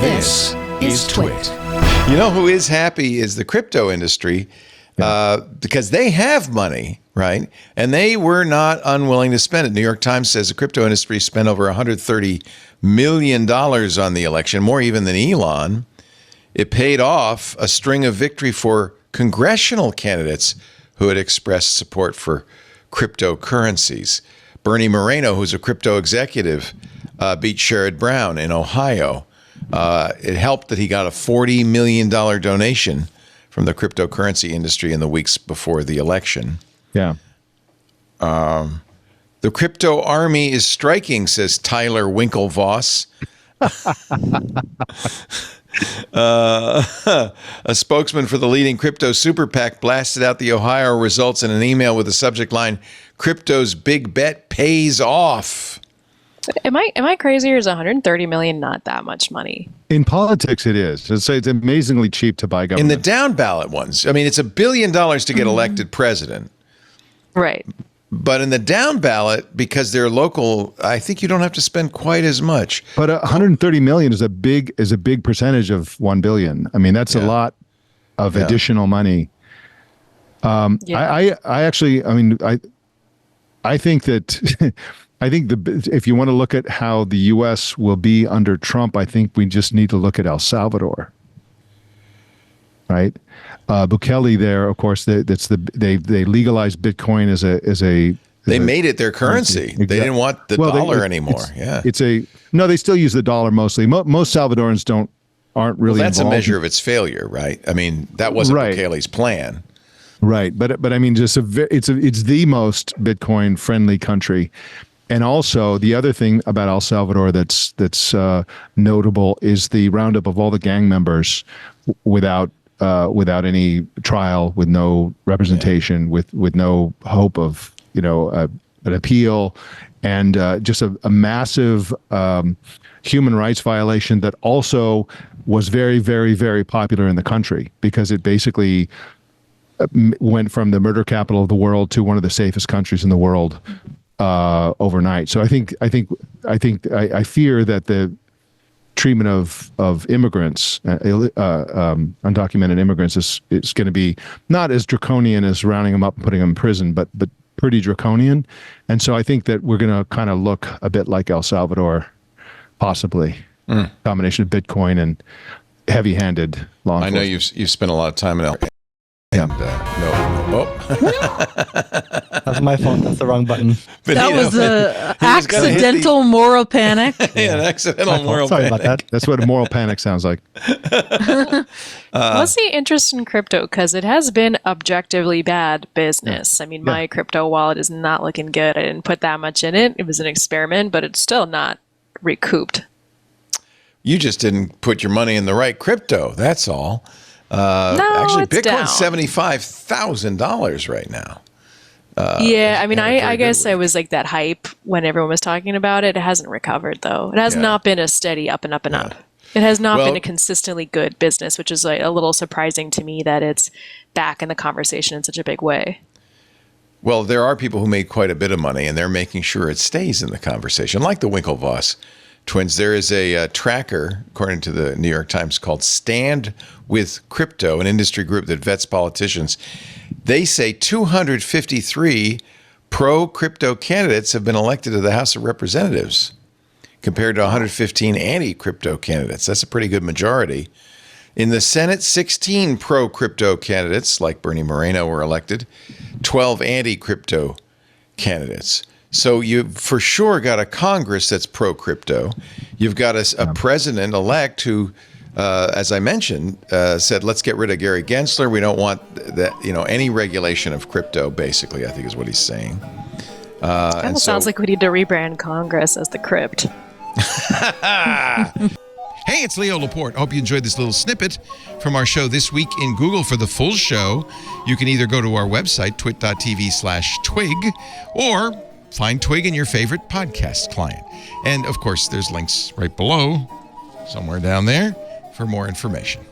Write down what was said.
This is TWiT. You know who is happy is the crypto industry because they have money, right? And they were not unwilling to spend it. New York Times says the crypto industry spent over $130 million on the election, more even than Elon. It paid off a string of victory for congressional candidates who had expressed support for cryptocurrencies. Bernie Moreno, who's a crypto executive, beat Sherrod Brown in Ohio. It helped that he got a $40 million donation from the cryptocurrency industry in the weeks before the election. Yeah. The crypto army is striking, says Tyler Winklevoss. A spokesman for the leading crypto super PAC blasted out the Ohio results in an email with the subject line, "Crypto's big bet pays off." Am I crazy, or is 130 million not that much money? In politics, it is. It's amazingly cheap to buy government. In the down ballot ones, I mean, it's $1 billion to get elected president. Right. But in the down ballot, because they're local, I think you don't have to spend quite as much. But 130 million is a big percentage of 1 billion. I mean, that's a lot of additional money. I think that if you want to look at how the U.S. will be under Trump, I think we just need to look at El Salvador. Right, Bukele there, of course. They legalized Bitcoin as a. They made it their currency. Exactly. They didn't want the dollar anymore. They still use the dollar mostly. Most Salvadorans aren't really. Well, that's involved a measure of its failure, right? I mean, that wasn't Bukele's plan. Right, but I mean, it's the most Bitcoin friendly country. And also, the other thing about El Salvador that's notable is the roundup of all the gang members without any trial, with no representation, with no hope of an appeal, and just a massive human rights violation that also was very, very, very popular in the country because it basically went from the murder capital of the world to one of the safest countries in the world overnight. So I fear that the treatment of immigrants, undocumented immigrants, is going to be not as draconian as rounding them up and putting them in prison, but pretty draconian. And so I think that we're going to kind of look a bit like El Salvador, possibly. Combination of Bitcoin and heavy-handed law enforcement. I know you've spent a lot of time in El. That's my fault. That's the wrong button. That was an accidental moral panic. An accidental moral Sorry panic. about that. That's what a moral panic sounds like. What's the interest in crypto? Because it has been objectively bad business. I mean, my crypto wallet is not looking good. I didn't put that much in it. It was an experiment, but it's still not recouped. You just didn't put your money in the right crypto. That's all. Actually, it's Bitcoin's down. $75,000 right now. I mean, I guess I was like that hype when everyone was talking about it. It hasn't recovered, though. It has not been a steady up and up and up. It has not been a consistently good business, which is like a little surprising to me that it's back in the conversation in such a big way. Well, there are people who made quite a bit of money, and they're making sure it stays in the conversation, like the Winklevoss twins. There is a tracker, according to the New York Times, called Stand with Crypto, an industry group that vets politicians. They say 253 pro-crypto candidates have been elected to the House of Representatives, compared to 115 anti-crypto candidates. That's a pretty good majority. In the Senate, 16 pro-crypto candidates, like Bernie Moreno, were elected, 12 anti-crypto candidates. So you've for sure got a Congress that's pro-crypto. You've got a president-elect who, as I mentioned, said, let's get rid of Gary Gensler. We don't want that, any regulation of crypto, basically, I think is what he's saying. It sounds like we need to rebrand Congress as the Crypt. Hey, it's Leo Laporte. I hope you enjoyed this little snippet from our show This Week in Google. For the full show, you can either go to our website, twit.tv/twig, or find Twig in your favorite podcast client. And, of course, there's links right below, somewhere down there, for more information.